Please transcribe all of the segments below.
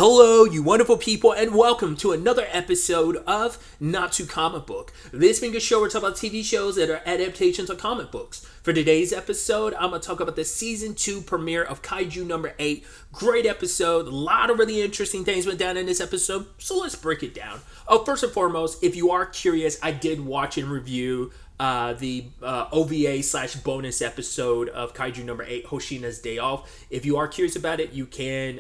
Hello, you wonderful people, and welcome to another episode of Not Too Comic Book. This being a show where we talk about TV shows that are adaptations of comic books. For today's episode, I'm going to talk about the Season 2 premiere of Kaiju number 8. Great episode. A lot of really interesting things went down in this episode, so let's break it down. First and foremost, if you are curious, I did watch and review the OVA/bonus episode of Kaiju number 8, Hoshina's Day Off. If you are curious about it, you can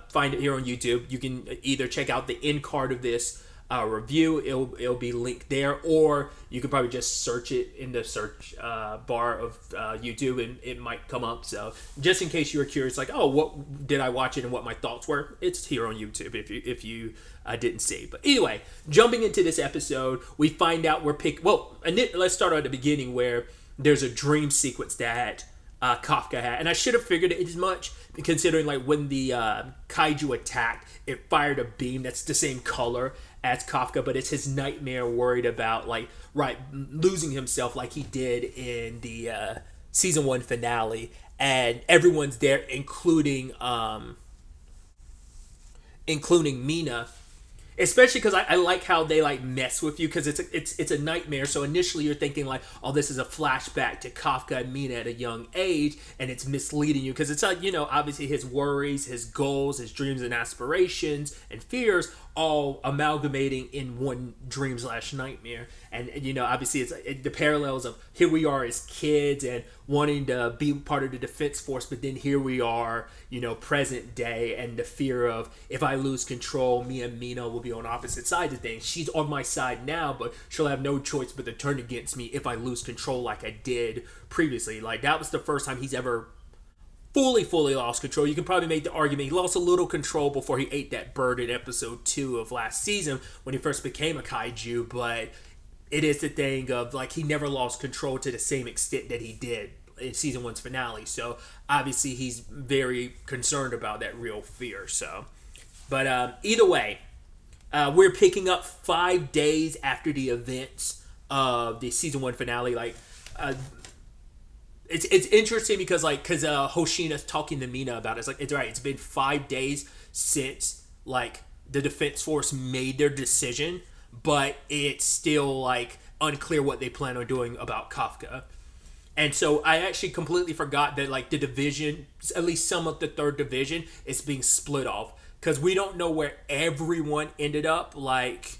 find it here on YouTube. You can either check out the end card of this review, it'll be linked there, or you can probably just search it in the search bar of YouTube and it might come up. So just in case you were curious, like, oh, what did I watch it and what my thoughts were, it's here on YouTube if you didn't see. But anyway, jumping into this episode, we find out let's start at the beginning where there's a dream sequence that Kafka had, and I should have figured it as much, considering like when the Kaiju attacked, it fired a beam that's the same color as Kafka, but it's his nightmare worried about losing himself like he did in the season 1 finale, and everyone's there, including Mina. Especially because I like how they mess with you, because it's a nightmare. So initially you're thinking like, oh, this is a flashback to Kafka and Mina at a young age, and it's misleading you because it's like, obviously his worries, his goals, his dreams and aspirations and fears all amalgamating in one dream/nightmare. And obviously it's the parallels of here we are as kids and wanting to be part of the defense force, but then here we are, present day, and the fear of, if I lose control, me and Mina will be on opposite sides of things. She's on my side now, but she'll have no choice but to turn against me if I lose control like I did previously. Like, that was the first time he's ever fully lost control. You can probably make the argument he lost a little control before he ate that bird in episode 2 of last season when he first became a kaiju, but it is the thing of, like, he never lost control to the same extent that he did in season 1's finale. So obviously he's very concerned about that real fear. So, but either way, we're picking up 5 days after the events of the season 1 finale. It's interesting because Hoshina's talking to Mina about it. It's like, it's right. It's been 5 days since the defense force made their decision, but it's still unclear what they plan on doing about Kafka. And so I actually completely forgot that the division, at least some of the 3rd division, is being split off, because we don't know where everyone ended up. Like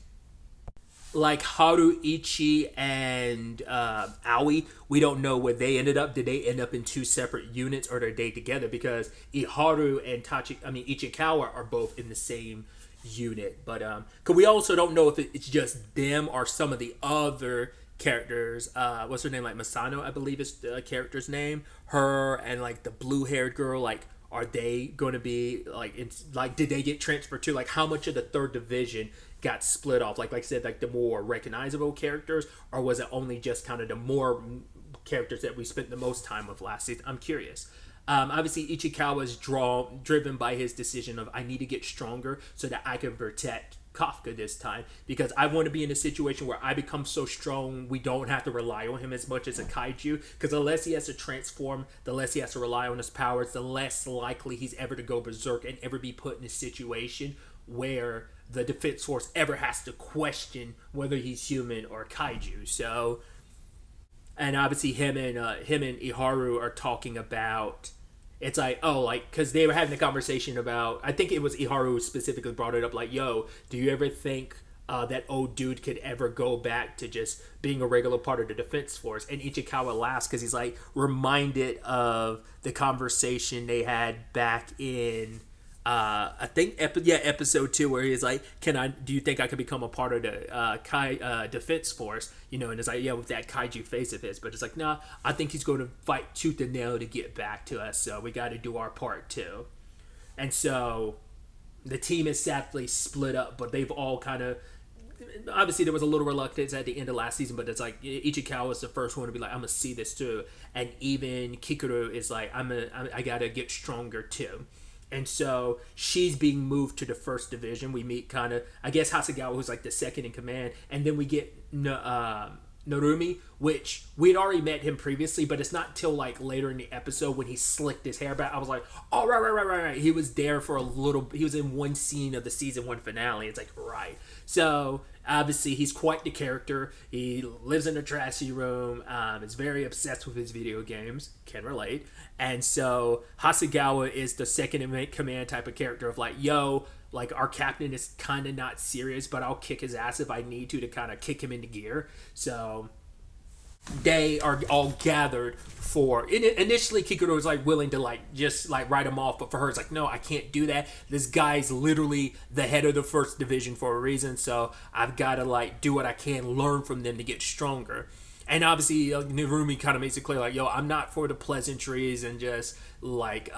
Haru, Ichi, and Aoi, we don't know where they ended up. Did they end up in 2 separate units, or are they together? Because Iharu and Ichikawa are both in the same unit. But cause we also don't know if it's just them or some of the other characters. What's her name? Masano, I believe is the character's name. Her and the blue-haired girl. Are they going to be did they get transferred to? How much of the 3rd division got split off? Like I said, the more recognizable characters, or was it only just kind of the more characters that we spent the most time with last season? I'm curious. Obviously, Ichikawa is driven by his decision of, I need to get stronger so that I can protect Kafka this time, because I want to be in a situation where I become so strong we don't have to rely on him as much as a kaiju, because the less he has to transform, the less he has to rely on his powers, the less likely he's ever to go berserk and ever be put in a situation where the defense force ever has to question whether he's human or kaiju. So, and obviously him and Iharu are talking about, it's because they were having a conversation about, I think it was Iharu who specifically brought it up, yo, do you ever think that old dude could ever go back to just being a regular part of the defense force? And Ichikawa laughs because he's reminded of the conversation they had back in I think episode 2, where he's like, do you think I could become a part of the defense force? And it's with that kaiju face of his. But it's nah, I think he's going to fight tooth and nail to get back to us, so we got to do our part too. And so the team is sadly split up, but they've all kind of, obviously there was a little reluctance at the end of last season, but it's Ichikawa was the first one to be I'm gonna see this too. And even Kikuru is I gotta get stronger too. And so she's being moved to the 1st division. We meet I guess Hasegawa, who's the second in command, and then we get Narumi, which we'd already met him previously, but it's not till like later in the episode when he slicked his hair back. I was like, oh, right. He was there for a little. He was in one scene of the season 1 finale. It's like, right. So obviously he's quite the character. He lives in a trashy room. Is very obsessed with his video games. Can relate. And so Hasegawa is the second in command type of character of like, yo, like our captain is kind of not serious, but I'll kick his ass if I need to kind of kick him into gear. So they are all gathered for. Initially, Kikuro was like willing to like just like write him off, but for her, it's like, no, I can't do that. This guy's literally the head of the first division for a reason, so I've got to like do what I can, learn from them to get stronger. And obviously, Narumi kind of makes it clear, like, yo, I'm not for the pleasantries and just like,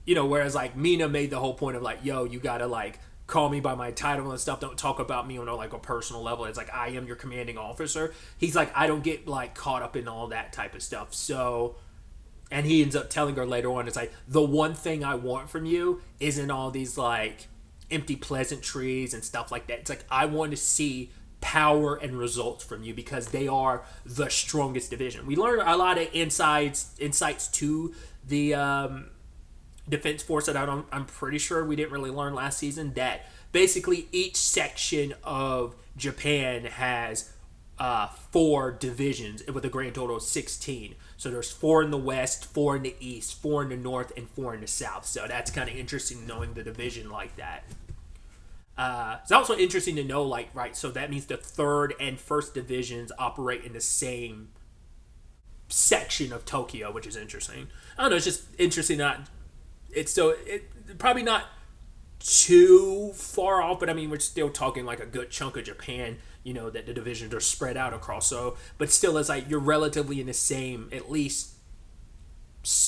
whereas like Mina made the whole point of like, yo, you gotta like call me by my title and stuff. Don't talk about me on like a personal level. It's like, I am your commanding officer. He's like, I don't get like caught up in all that type of stuff. So, and he ends up telling her later on, it's like, the one thing I want from you isn't all these like empty pleasantries and stuff like that. It's like, I want to see power and results from you because they are the strongest division. We learned a lot of insights to the Defense Force that I'm pretty sure we didn't really learn last season, that basically each section of Japan has 4 divisions with a grand total of 16. So there's 4 in the west, 4 in the east, 4 in the north, and 4 in the south. So that's kind of interesting knowing the division like that. It's also interesting to know, like, right, so that means the 3rd and 1st divisions operate in the same section of Tokyo, which is interesting. I don't know, it's just interesting. It's probably not too far off, but I mean, we're still talking like a good chunk of Japan, that the divisions are spread out across. So, but still, it's like you're relatively in the same, at least,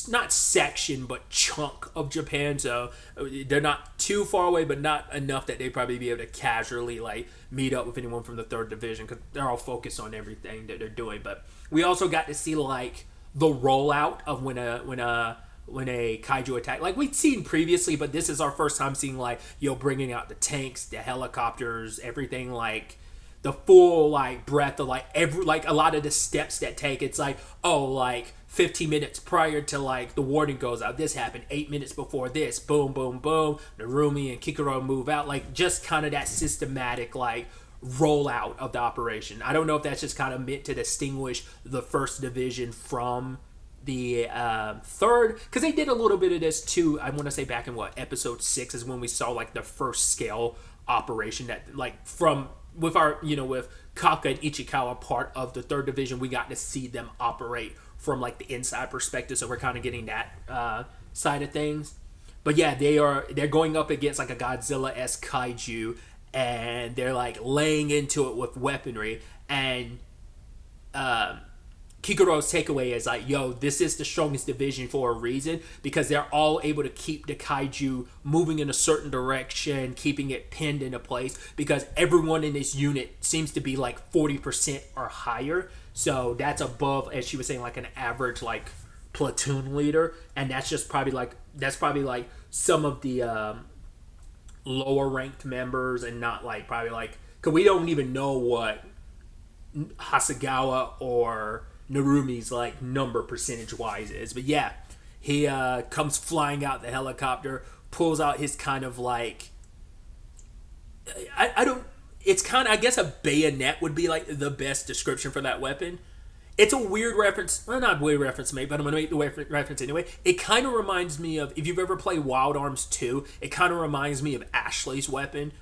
not section, but chunk of Japan. So they're not too far away, but not enough that they'd probably be able to casually like meet up with anyone from the 3rd division because they're all focused on everything that they're doing. But we also got to see like the rollout of when a kaiju attack, like we'd seen previously, but this is our first time seeing like, bringing out the tanks, the helicopters, everything, like the full like breadth of like a lot of the steps that take. It's like, oh, like 15 minutes prior to like the warning goes out, this happened. 8 minutes before this, boom, boom, boom, Narumi and Kikuro move out, like just kind of that systematic like rollout of the operation. I don't know if that's just kind of meant to distinguish the 1st division from the 3rd, because they did a little bit of this too. I want to say back in episode 6 is when we saw like the first scale operation that like from with our with Kafka and Ichikawa part of the 3rd division, we got to see them operate from like the inside perspective, so we're kind of getting that side of things. But yeah, they're going up against like a Godzilla-esque kaiju, and they're like laying into it with weaponry, and Kikuro's takeaway is like, yo, this is the strongest division for a reason, because they're all able to keep the kaiju moving in a certain direction, keeping it pinned into place, because everyone in this unit seems to be like 40% or higher. So that's above, as she was saying, like an average like platoon leader, and that's probably like some of the lower ranked members, and not like probably like, because we don't even know what Hasegawa or Narumi's like number percentage wise is. But yeah, he comes flying out the helicopter, pulls out his kind of like, I don't, it's kind of, I guess a bayonet would be like the best description for that weapon. It's a weird reference, well, not a weird reference to make, but I'm going to make the reference anyway. It kind of reminds me of, if you've ever played Wild Arms 2, it kind of reminds me of Ashley's weapon.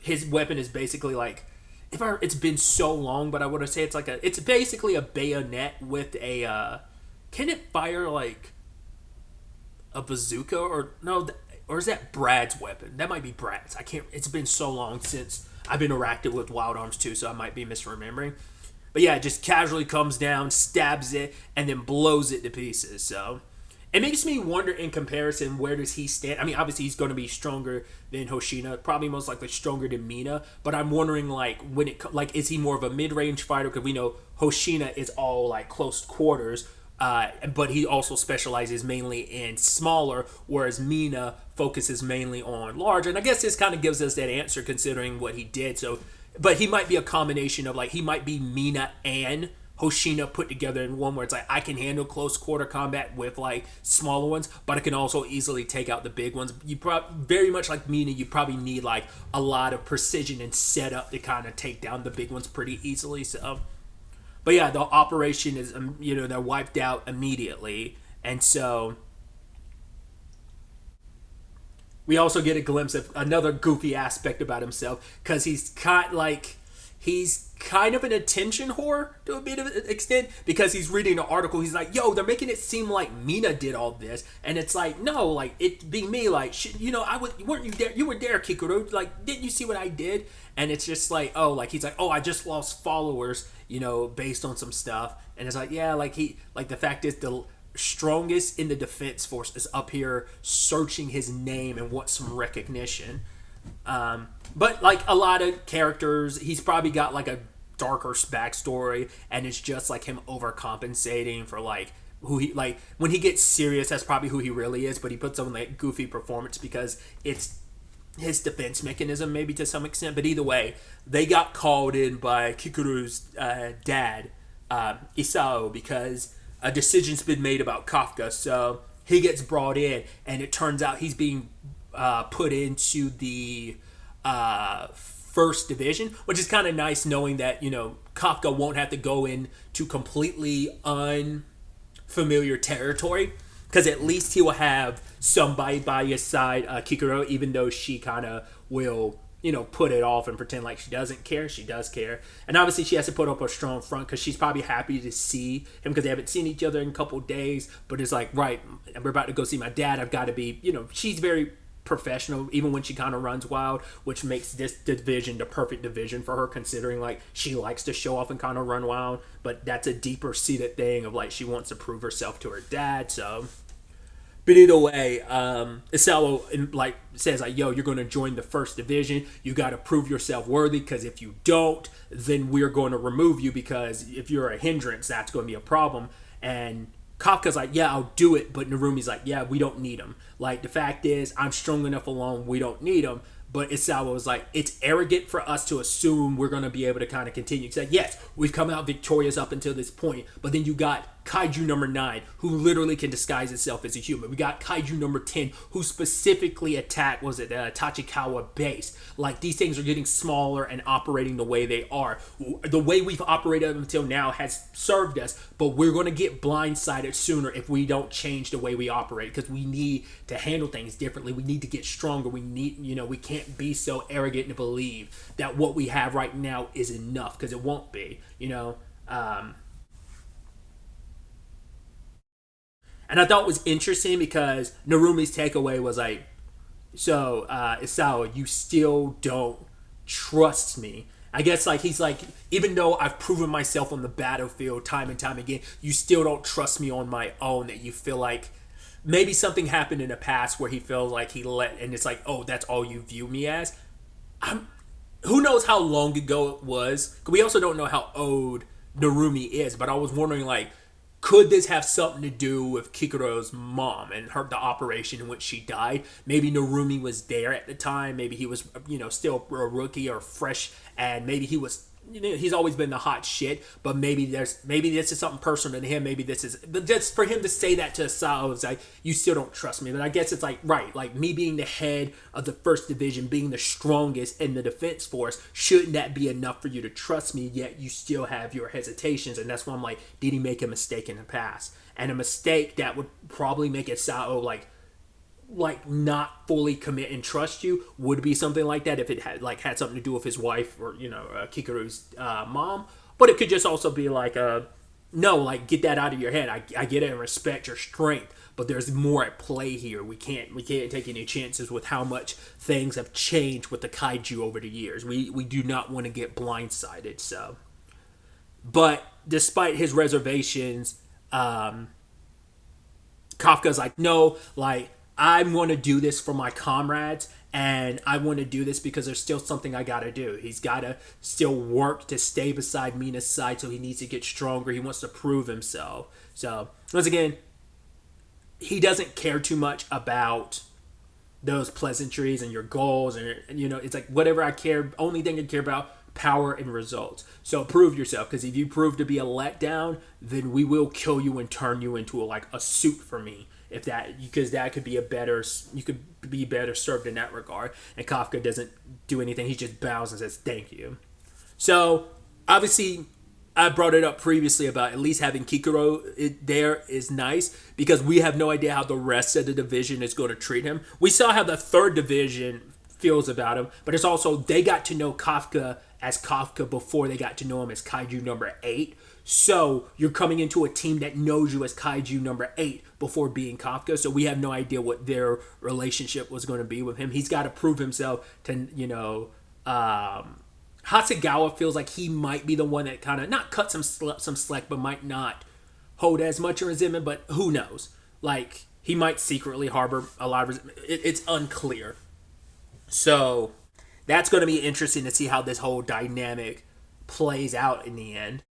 His weapon is basically like, it's been so long, but I want to say it's basically a bayonet with a, can it fire like a bazooka or is that Brad's weapon? That might be Brad's. It's been so long since I've been interacted with Wild Arms 2, so I might be misremembering. But yeah, it just casually comes down, stabs it, and then blows it to pieces. So it makes me wonder, in comparison, where does he stand? I mean, obviously he's going to be stronger than Hoshina, probably most likely stronger than Mina. But I'm wondering, like, is he more of a mid-range fighter? Because we know Hoshina is all like close quarters, but he also specializes mainly in smaller, whereas Mina focuses mainly on large. And I guess this kind of gives us that answer considering what he did. So but he might be a combination of like he might be Mina and Hoshina put together in one where it's like I can handle close quarter combat with like smaller ones, but I can also easily take out the big ones. You probably very much like Mina, you probably need like a lot of precision and setup to kind of take down the big ones pretty easily. So, but yeah, the operation is they're wiped out immediately, and so we also get a glimpse of another goofy aspect about himself because he's kind of an attention whore to a bit of an extent because he's reading an article. He's like, yo, they're making it seem like Mina did all this, and it's like, no, like it being me, like weren't you there? You were there, Kikuru. Like, didn't you see what I did? And it's just like, oh, like he's like, oh, I just lost followers, based on some stuff, and it's like, yeah, like the fact is the strongest in the defense force is up here searching his name and wants some recognition. But like a lot of characters, he's probably got like a darker backstory, and it's just like him overcompensating for like who he like when he gets serious. That's probably who he really is. But he puts on like goofy performance because it's his defense mechanism, maybe to some extent. But either way, they got called in by Kikuru's dad, Isao, because a decision's been made about Kafka. So he gets brought in, and it turns out he's being put into the first division, which is kind of nice knowing that Kafka won't have to go into completely unfamiliar territory, because at least he will have somebody by his side, Kikuro, even though she kind of will put it off and pretend like she doesn't care. She does care, and obviously she has to put up a strong front because she's probably happy to see him because they haven't seen each other in a couple of days. But it's like, right, we're about to go see my dad. I've got to be, she's very professional even when she kind of runs wild, which makes this division the perfect division for her, considering like she likes to show off and kind of run wild, but that's a deeper seated thing of like she wants to prove herself to her dad. So but either way, Isao like says like, yo, you're going to join the first division. You got to prove yourself worthy, because if you don't, then we're going to remove you, because if you're a hindrance, that's going to be a problem. And Kafka's like, yeah, I'll do it. But Narumi's like, yeah, we don't need him. Like, the fact is, I'm strong enough alone. We don't need him. But Isawa was like, it's arrogant for us to assume we're going to be able to kind of continue. He said, yes, we've come out victorious up until this point. But then you got Kaiju number 9, who literally can disguise itself as a human. We got Kaiju number 10, who specifically attacked, Tachikawa base. Like, these things are getting smaller and operating the way they are. The way we've operated until now has served us, but we're going to get blindsided sooner if we don't change the way we operate, because we need to handle things differently. We need to get stronger. We need, we can't be so arrogant to believe that what we have right now is enough, because it won't be, And I thought it was interesting because Narumi's takeaway was like, so, Isao, you still don't trust me. I guess like he's like, even though I've proven myself on the battlefield time and time again, you still don't trust me on my own, that you feel like maybe something happened in the past where he feels like and it's like, oh, that's all you view me as. Who knows how long ago it was? We also don't know how old Narumi is, but I was wondering like, could this have something to do with Kikuro's mom and the operation in which she died? Maybe Narumi was there at the time. Maybe he was, still a rookie or fresh, and maybe he was, he's always been the hot shit. But maybe this is something personal to him. Maybe this is, but just for him to say that to Asao, it's like, you still don't trust me. But I guess it's like, right, like me being the head of the first division, being the strongest in the defense force, shouldn't that be enough for you to trust me? Yet you still have your hesitations, and that's why I'm like, did he make a mistake in the past? And a mistake that would probably make Asao like not fully commit and trust you would be something like that, if it had something to do with his wife or Kikuru's mom. But it could just also be like no, like, get that out of your head. I get it and respect your strength, but there's more at play here. We can't take any chances with how much things have changed with the kaiju over the years. We do not want to get blindsided. So, but despite his reservations, Kafka's like, no, like, I want to do this for my comrades, and I want to do this because there's still something I got to do. He's got to still work to stay beside Mina's side, so he needs to get stronger. He wants to prove himself. So, once again, he doesn't care too much about those pleasantries and your goals, and it's like, whatever I care, only thing I care about, power and results. So prove yourself, because if you prove to be a letdown, then we will kill you and turn you into a suit for me. If that, because that could be you could be better served in that regard. And Kafka doesn't do anything; he just bows and says thank you. So obviously, I brought it up previously about at least having Kikuro there is nice, because we have no idea how the rest of the division is going to treat him. We saw how the third division feels about him, but it's also they got to know Kafka as Kafka before they got to know him as Kaiju number 8. So you're coming into a team that knows you as Kaiju number 8 before being Kafka. So we have no idea what their relationship was going to be with him. He's got to prove himself to, Hasegawa feels like he might be the one that kind of not cut some slack, but might not hold as much resentment. But who knows? Like, he might secretly harbor a lot of resentment. It's unclear. So that's going to be interesting to see how this whole dynamic plays out in the end.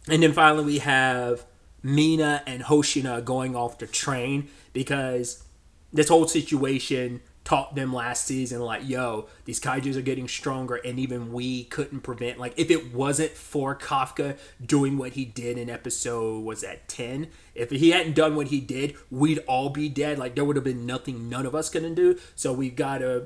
And then finally we have Mina and Hoshina going off to train, because this whole situation taught them last season, like, yo, these kaijus are getting stronger, and even we couldn't prevent, like, if it wasn't for Kafka doing what he did in episode, was that 10? If he hadn't done what he did, we'd all be dead. Like, there would have been nothing none of us couldn't do. So we gotta,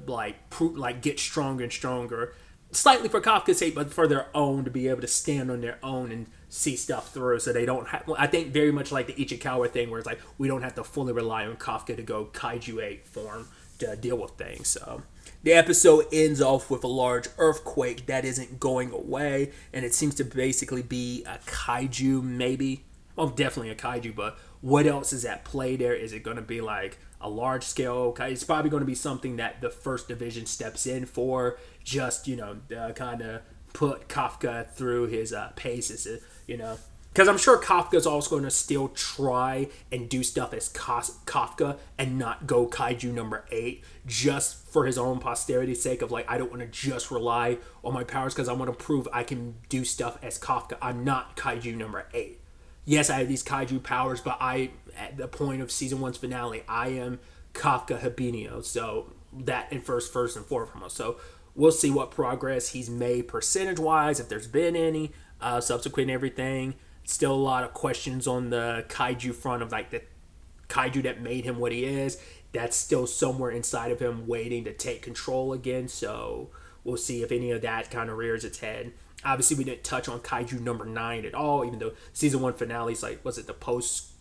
get stronger and stronger. Slightly for Kafka's sake, but for their own, to be able to stand on their own and see stuff through, so they don't have, I think very much like the Ichikawa thing, where it's like, we don't have to fully rely on Kafka to go Kaiju 8 form to deal with things. So the episode ends off with a large earthquake that isn't going away, and it seems to basically be a kaiju, maybe. Well, definitely a kaiju, but what else is at play there? Is it going to be like a large scale? It's probably going to be something that the first division steps in for, just, kind of put Kafka through his paces, Because I'm sure Kafka's also going to still try and do stuff as Kafka and not go Kaiju number 8, just for his own posterity's sake of, like, I don't want to just rely on my powers, because I want to prove I can do stuff as Kafka. I'm not Kaiju number 8. Yes, I have these Kaiju powers, but at the point of season 1's finale, I am Kafka Habinio. So that in first and foremost. So we'll see what progress he's made percentage-wise, if there's been any, subsequent everything. Still a lot of questions on the kaiju front of, like, the kaiju that made him what he is. That's still somewhere inside of him waiting to take control again. So we'll see if any of that kind of rears its head. Obviously, we didn't touch on Kaiju number 9 at all, even though season 1 finale's like, was it the post?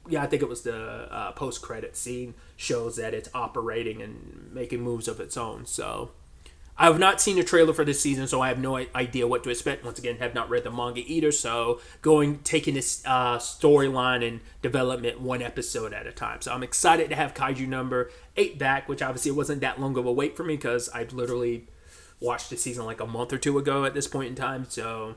Yeah, I think it was the post-credit scene shows that it's operating and making moves of its own. So I have not seen a trailer for this season, so I have no idea what to expect. Once again, have not read the manga either, so taking this storyline and development one episode at a time. So I'm excited to have Kaiju number 8 back, which obviously wasn't that long of a wait for me, because I literally watched the season like a month or two ago at this point in time, so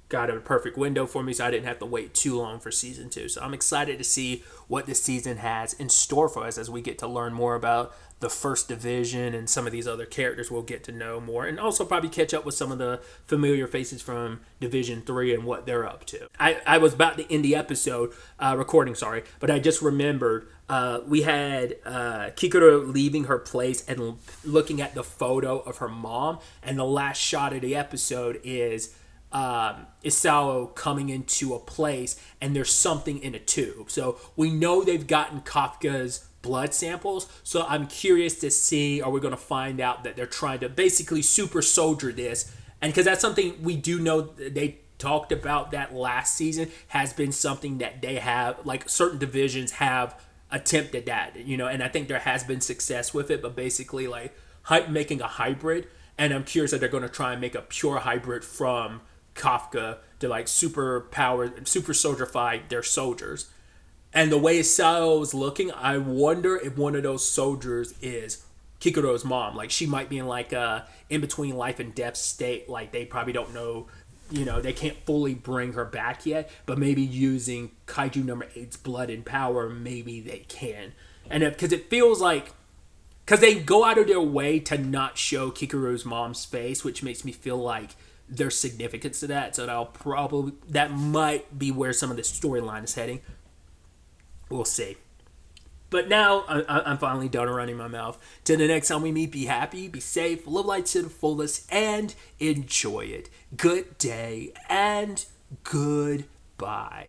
got a perfect window for me, so I didn't have to wait too long for season 2. So I'm excited to see what this season has in store for us as we get to learn more about the first division and some of these other characters we'll get to know more, and also probably catch up with some of the familiar faces from Division 3 and what they're up to. I was about to end the episode recording, but I just remembered we had Kikuro leaving her place and looking at the photo of her mom, and the last shot of the episode is Isao coming into a place and there's something in a tube. So we know they've gotten Kafka's blood samples, so I'm curious to see, are we going to find out that they're trying to basically super soldier this? And because that's something we do know, they talked about that last season, has been something that they have, like, certain divisions have attempted that, and I think there has been success with it, but basically like making a hybrid. And I'm curious that they're going to try and make a pure hybrid from Kafka to, like, super soldierify their soldiers. And the way Sao's looking, I wonder if one of those soldiers is Kikuro's mom. Like, she might be in, like, a in-between life and death state. Like, they probably don't know, they can't fully bring her back yet. But maybe using Kaiju number 8's blood and power, maybe they can. And because it feels like, because they go out of their way to not show Kikuro's mom's face, which makes me feel like there's significance to that. So that might be where some of the storyline is heading. We'll see. But now I'm finally done running my mouth. Till the next time we meet, be happy, be safe, live life to the fullest, and enjoy it. Good day and goodbye.